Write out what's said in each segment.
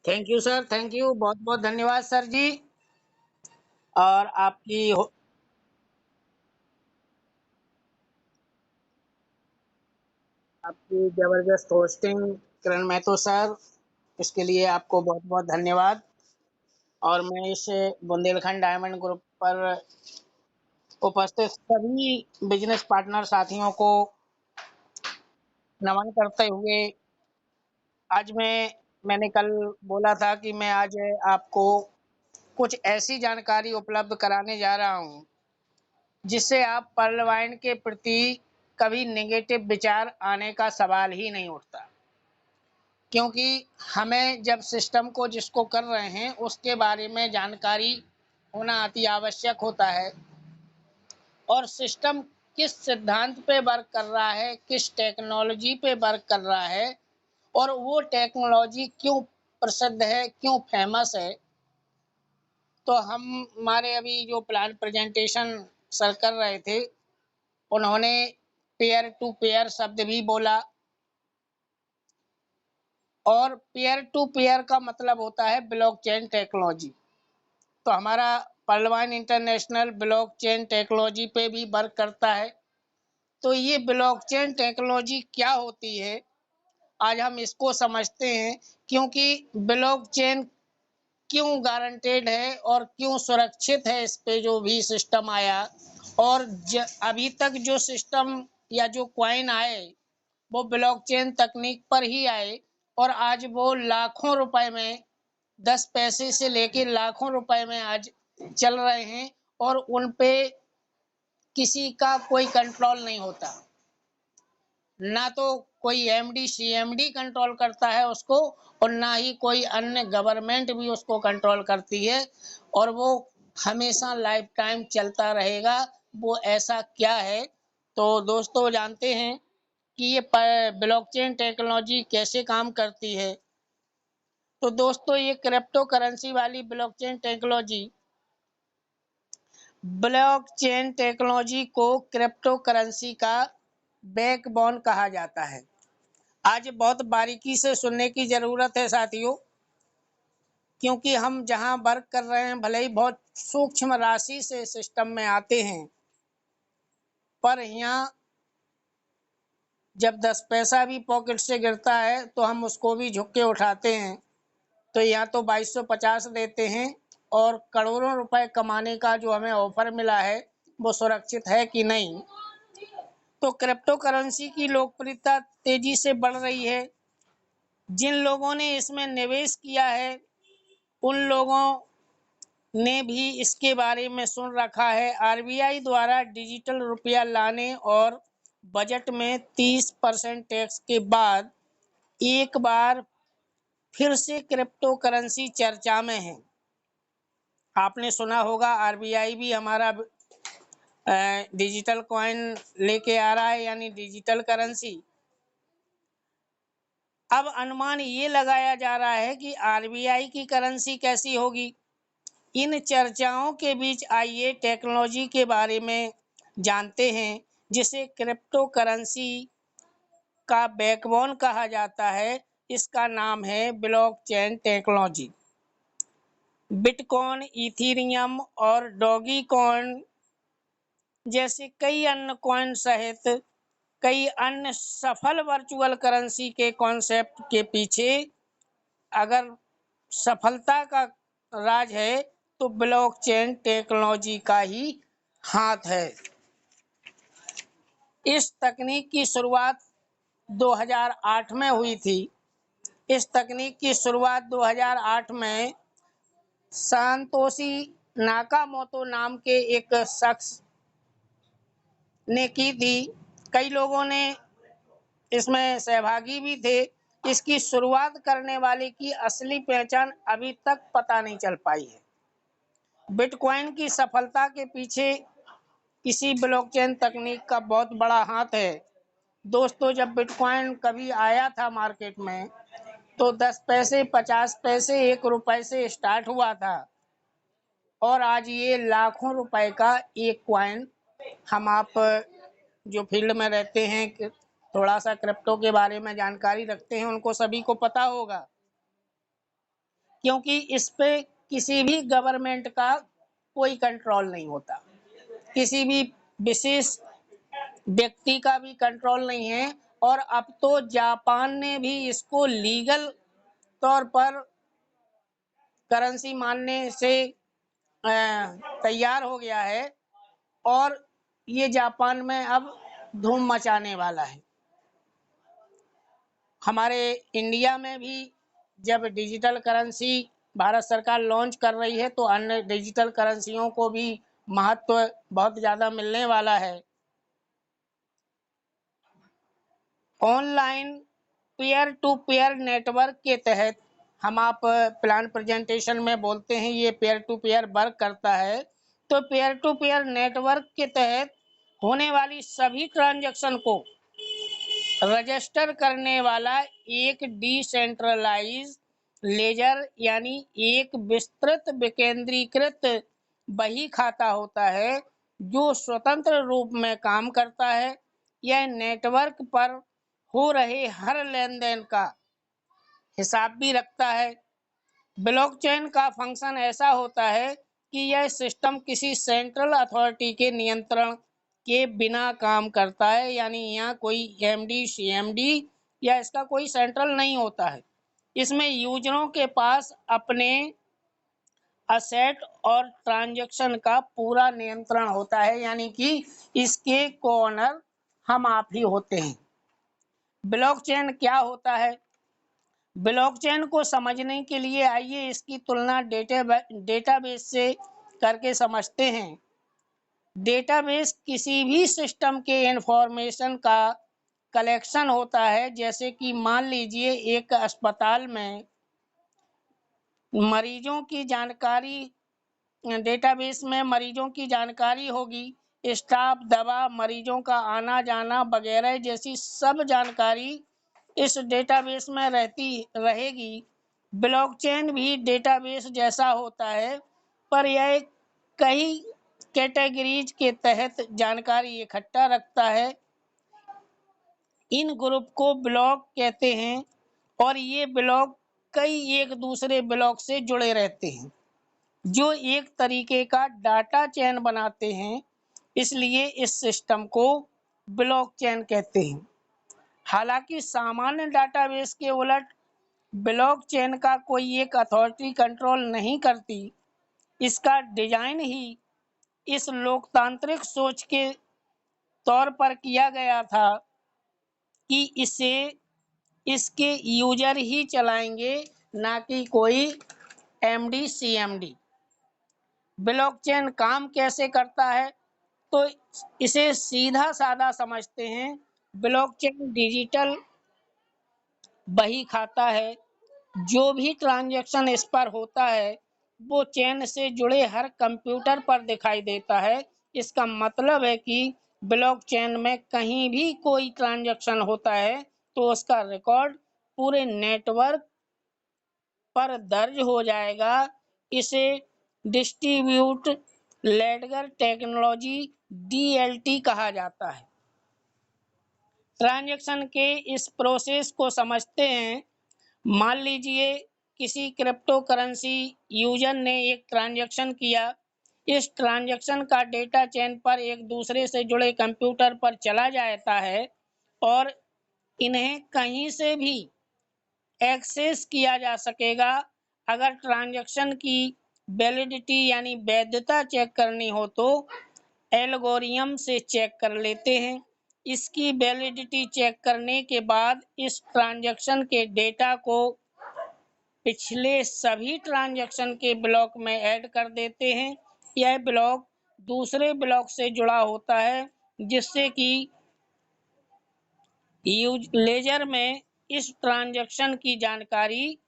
Thank you sir, thank you, बहुत बहुत धन्यवाद सर जी। और आपकी जबरदस्त होस्टिंग किरण महतो सर, इसके लिए आपको बहुत बहुत धन्यवाद। और मैं इस बुंदेलखंड डायमंड ग्रुप पर उपस्थित सभी बिजनेस पार्टनर साथियों को नमन करते हुए, आज मैंने कल बोला था कि मैं आज आपको कुछ ऐसी जानकारी उपलब्ध कराने जा रहा हूं जिससे आप पर्ल वाइन के प्रति कभी नेगेटिव विचार आने का सवाल ही नहीं उठता। क्योंकि हमें जब सिस्टम को जिसको कर रहे हैं उसके बारे में जानकारी होना अति आवश्यक होता है, और सिस्टम किस सिद्धांत पे वर्क कर रहा है, किस टेक्नोलॉजी पे वर्क कर रहा है, और वो टेक्नोलॉजी क्यों प्रसिद्ध है, क्यों फेमस है। तो हमारे अभी जो प्लान प्रेजेंटेशन सर कर रहे थे, उन्होंने पेयर टू पेयर शब्द भी बोला। और पेयर टू पेयर का मतलब होता है ब्लॉकचेन टेक्नोलॉजी। तो हमारा Pearlvine international blockchain technology पे भी वर्क करता है। तो ये ब्लॉकचेन टेक्नोलॉजी क्या होती है, आज हम इसको समझते हैं। क्योंकि ब्लॉकचेन क्यों गारंटेड है और क्यों सुरक्षित है, इस पे जो भी सिस्टम आया। और अभी तक जो सिस्टम या जो कॉइन आए वो ब्लॉकचेन तकनीक पर ही आए, और आज वो लाखों रुपए में, 10 पैसे से लेकर लाखों रुपए में आज चल रहे हैं। और उन पे किसी का कोई कंट्रोल नहीं होता, ना तो कोई एमडी सीएमडी कंट्रोल करता है उसको, और ना ही कोई अन्य गवर्नमेंट भी उसको कंट्रोल करती है। और वो हमेशा लाइफ टाइम चलता रहेगा। वो ऐसा क्या है, तो दोस्तों जानते हैं कि ये ब्लॉकचेन टेक्नोलॉजी कैसे काम करती है। तो दोस्तों, ये क्रिप्टो करेंसी वाली ब्लॉकचेन टेक्नोलॉजी को क्रिप्टो करेंसी का बैकबोन कहा जाता है। आज बहुत बारीकी से सुनने की जरूरत है साथियों, क्योंकि हम जहां वर्क कर रहे हैं भले ही बहुत सूक्ष्म राशि से सिस्टम में आते हैं, पर यहाँ जब 10 पैसा भी पॉकेट से गिरता है तो हम उसको भी झुक के उठाते हैं। तो यहाँ तो 2250 देते हैं, और करोड़ों रुपए कमाने का जो हमें ऑफर मिला है वो सुरक्षित है कि नहीं। तो क्रिप्टो करेंसी की लोकप्रियता तेजी से बढ़ रही है। जिन लोगों ने इसमें निवेश किया है उन लोगों ने भी इसके बारे में सुन रखा है। आरबीआई द्वारा डिजिटल रुपया लाने और बजट में 30% टैक्स के बाद एक बार फिर से क्रिप्टो करेंसी चर्चा में है। आपने सुना होगा आरबीआई भी हमारा डिजिटल कॉइन लेके आ रहा है, यानी डिजिटल करेंसी। अब अनुमान ये लगाया जा रहा है कि आरबीआई की करेंसी कैसी होगी। इन चर्चाओं के बीच आइए टेक्नोलॉजी के बारे में जानते हैं, जिसे क्रिप्टो करेंसी का बैकबोन कहा जाता है। इसका नाम है ब्लॉकचेन टेक्नोलॉजी। बिटकॉइन, इथेरियम और डॉगी कॉइन जैसे कई अन्य कॉइन सहित कई अन्य सफल वर्चुअल करेंसी के कॉन्सेप्ट के पीछे अगर सफलता का राज है तो ब्लॉकचेन टेक्नोलॉजी का ही हाथ है। इस तकनीक की शुरुआत 2008 में हुई थी। इस तकनीक की शुरुआत 2008 में सांतोशी नाकामोतो नाम के एक शख्स ने की थी। कई लोगों ने इसमें सहभागी भी थे। इसकी शुरुआत करने वाले की असली पहचान अभी तक पता नहीं चल पाई है। बिटकॉइन की सफलता के पीछे इसी ब्लॉकचेन तकनीक का बहुत बड़ा हाथ है। दोस्तों, जब बिटकॉइन कभी आया था मार्केट में तो 10 पैसे, 50 पैसे, 1 रुपए से स्टार्ट हुआ था, और आज ये लाखों रुपए का एक कॉइन। हम आप जो फील्ड में रहते हैं, थोड़ा सा क्रिप्टो के बारे में जानकारी रखते हैं, उनको सभी को पता होगा क्योंकि इस पे किसी भी गवर्नमेंट का कोई कंट्रोल नहीं होता, किसी भी विशेष व्यक्ति का भी कंट्रोल नहीं है। और अब तो जापान ने भी इसको लीगल तौर पर करेंसी मानने से तैयार हो गया है और ये जापान में अब धूम मचाने वाला है। हमारे इंडिया में भी जब डिजिटल करेंसी भारत सरकार लॉन्च कर रही है तो अन्य डिजिटल करेंसियों को भी महत्व बहुत ज़्यादा मिलने वाला है। Online peer to peer network के तहत हम आप प्लान प्रेजेंटेशन में बोलते हैं ये पीयर टू पीयर वर्क करता है। तो पीयर टू पीयर नेटवर्क के तहत होने वाली सभी ट्रांजैक्शन को रजिस्टर करने वाला एक डिसेंट्रलाइज लेजर यानी एक विस्तृत विकेंद्रीकृत बही खाता होता है जो स्वतंत्र रूप में काम करता है। यह नेटवर्क पर हो रहे हर लेन देन का हिसाब भी रखता है। ब्लॉकचेन का फंक्शन ऐसा होता है कि यह सिस्टम किसी सेंट्रल अथॉरिटी के नियंत्रण के बिना काम करता है, यानी यहाँ कोई एमडी सीएमडी या इसका कोई सेंट्रल नहीं होता है। इसमें यूजरों के पास अपने असेट और ट्रांजैक्शन का पूरा नियंत्रण होता है, यानी कि इसके कोऑनर हम आप ही होते हैं। ब्लॉकचेन क्या होता है? ब्लॉकचेन को समझने के लिए आइए इसकी तुलना डेटाबेस से करके समझते हैं। डेटाबेस किसी भी सिस्टम के इंफॉर्मेशन का कलेक्शन होता है। जैसे कि मान लीजिए एक अस्पताल में मरीजों की जानकारी, डेटाबेस में मरीजों की जानकारी होगी, स्टाफ, दवा, मरीजों का आना जाना वगैरह जैसी सब जानकारी इस डेटाबेस में रहेगी। ब्लॉकचेन भी डेटाबेस जैसा होता है, पर यह कई कैटेगरीज के तहत जानकारी इकट्ठा रखता है। इन ग्रुप को ब्लॉक कहते हैं और ये ब्लॉक कई एक दूसरे ब्लॉक से जुड़े रहते हैं जो एक तरीके का डाटा चेन बनाते हैं, इसलिए इस सिस्टम को ब्लॉकचेन कहते हैं। हालांकि सामान्य डाटाबेस के उलट ब्लॉकचेन का कोई एक अथॉरिटी कंट्रोल नहीं करती। इसका डिजाइन ही इस लोकतांत्रिक सोच के तौर पर किया गया था कि इसे इसके यूजर ही चलाएंगे, ना कि कोई एमडी सीएमडी। ब्लॉकचेन काम कैसे करता है तो इसे सीधा साधा समझते हैं। ब्लॉकचेन डिजिटल बही खाता है। जो भी ट्रांजैक्शन इस पर होता है वो चेन से जुड़े हर कंप्यूटर पर दिखाई देता है। इसका मतलब है कि ब्लॉकचेन में कहीं भी कोई ट्रांजैक्शन होता है तो उसका रिकॉर्ड पूरे नेटवर्क पर दर्ज हो जाएगा। इसे डिस्ट्रीब्यूट लेडगर टेक्नोलॉजी डीएलटी कहा जाता है। ट्रांजैक्शन के इस प्रोसेस को समझते हैं। मान लीजिए किसी क्रिप्टो करेंसी यूजर ने एक ट्रांजैक्शन किया। इस ट्रांजैक्शन का डेटा चेन पर एक दूसरे से जुड़े कंप्यूटर पर चला जाता है और इन्हें कहीं से भी एक्सेस किया जा सकेगा। अगर ट्रांजैक्शन की वैलिडिटी यानी वैधता चेक करनी हो तो एल्गोरिथम से चेक कर लेते हैं। इसकी वैलिडिटी चेक करने के बाद इस ट्रांजैक्शन के डेटा को पिछले सभी ट्रांजैक्शन के ब्लॉक में ऐड कर देते हैं। यह ब्लॉक दूसरे ब्लॉक से जुड़ा होता है जिससे कि लेजर में इस ट्रांजैक्शन की जानकारी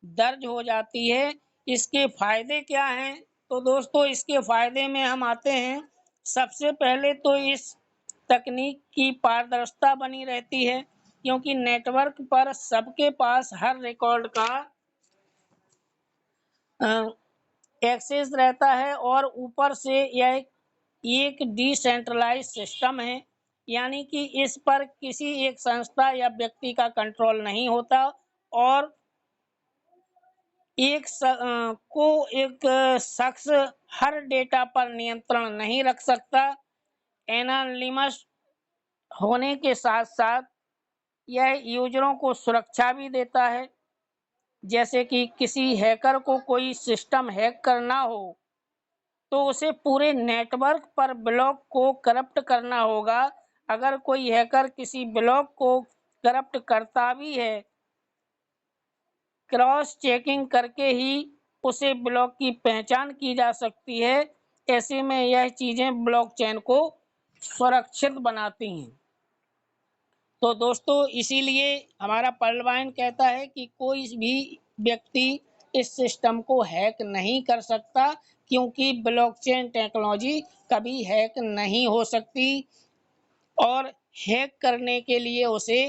दर्ज हो जाती है। इसके फायदे क्या हैं तो दोस्तों इसके फायदे में हम आते हैं। सबसे पहले तो इस तकनीक की पारदर्शिता बनी रहती है क्योंकि नेटवर्क पर सबके पास हर रिकॉर्ड का एक्सेस रहता है और ऊपर से यह एक डिसेंट्रलाइज सिस्टम है, यानी कि इस पर किसी एक संस्था या व्यक्ति का कंट्रोल नहीं होता और एक शख्स हर डेटा पर नियंत्रण नहीं रख सकता। एनालिमस होने के साथ साथ यह यूजरों को सुरक्षा भी देता है। जैसे कि किसी हैकर को कोई सिस्टम हैक करना हो तो उसे पूरे नेटवर्क पर ब्लॉक को करप्ट करना होगा। अगर कोई हैकर किसी ब्लॉक को करप्ट करता भी है, क्रॉस चेकिंग करके ही उसे ब्लॉक की पहचान की जा सकती है। ऐसे में यह चीजें ब्लॉकचेन को सुरक्षित बनाती हैं। तो दोस्तों, इसीलिए हमारा पर्लवाइन कहता है कि कोई भी व्यक्ति इस सिस्टम को हैक नहीं कर सकता, क्योंकि ब्लॉकचेन टेक्नोलॉजी कभी हैक नहीं हो सकती। और हैक करने के लिए उसे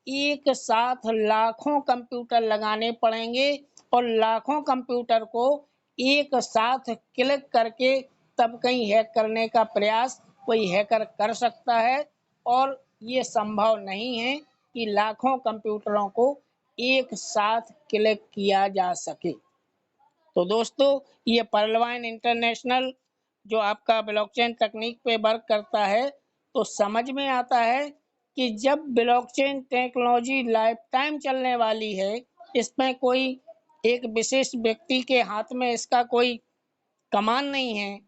एक साथ लाखों कंप्यूटर लगाने पड़ेंगे और लाखों कंप्यूटर को एक साथ क्लिक करके तब कहीं हैक करने का प्रयास कोई हैकर कर सकता है। और ये संभव नहीं है कि लाखों कंप्यूटरों को एक साथ क्लिक किया जा सके। तो दोस्तों, ये पर्लवाइन इंटरनेशनल जो आपका ब्लॉकचेन तकनीक पे वर्क करता है, तो समझ में आता है कि जब ब्लॉकचेन टेक्नोलॉजी लाइफ टाइम चलने वाली है, इसमें कोई एक विशेष व्यक्ति के हाथ में इसका कोई कमान नहीं है,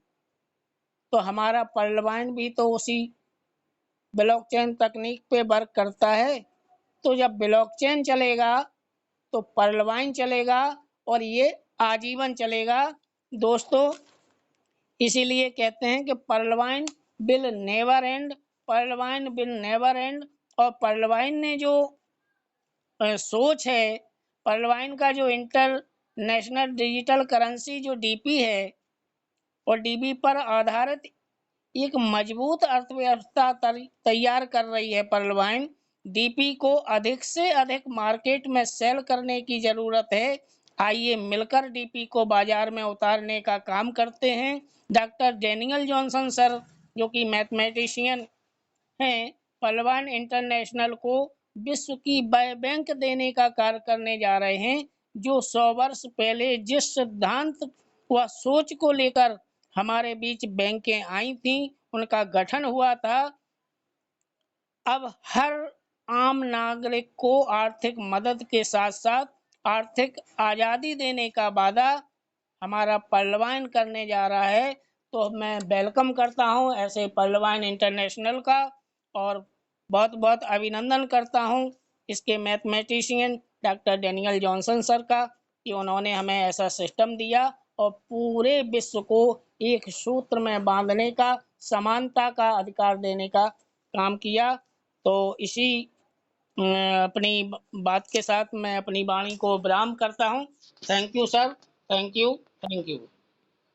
तो हमारा पर्लवाइन भी तो उसी ब्लॉकचेन तकनीक पे वर्क करता है। तो जब ब्लॉकचेन चलेगा तो पर्लवाइन चलेगा और ये आजीवन चलेगा। दोस्तों, इसीलिए कहते हैं कि पर्लवाइन will never and, पर्लवाइन will never and. और पर्लवाइन ने जो सोच है, पर्लवाइन का जो इंटरनेशनल डिजिटल करेंसी जो डीपी है और डीबी पर आधारित एक मजबूत अर्थव्यवस्था तैयार कर रही है पर्लवाइन। डीपी को अधिक से अधिक मार्केट में सेल करने की जरूरत है। आइए मिलकर डीपी को बाजार में उतारने का काम करते हैं। डॉक्टर डेनियल जॉनसन सर, जो कि मैथमेटिशियन हैं, पर्लवाइन इंटरनेशनल को विश्व की बैंक देने का कार्य करने जा रहे हैं। जो 100 वर्ष पहले जिस सिद्धांत व सोच को लेकर हमारे बीच बैंकें आई थी, उनका गठन हुआ था। अब हर आम नागरिक को आर्थिक मदद के साथ साथ आर्थिक आजादी देने का वादा हमारा पर्लवाइन करने जा रहा है। तो मैं वेलकम करता हूं ऐसे पर्लवाइन इंटरनेशनल का, और बहुत बहुत अभिनंदन करता हूं इसके mathematician doctor Daniel Johnson sir का, कि उन्होंने हमें ऐसा सिस्टम दिया और पूरे विश्व को एक सूत्र में बांधने का, समानता का अधिकार देने का काम किया। तो इसी अपनी बात के साथ मैं अपनी वाणी को विराम करता हूँ। Thank you sir, thank you, thank you.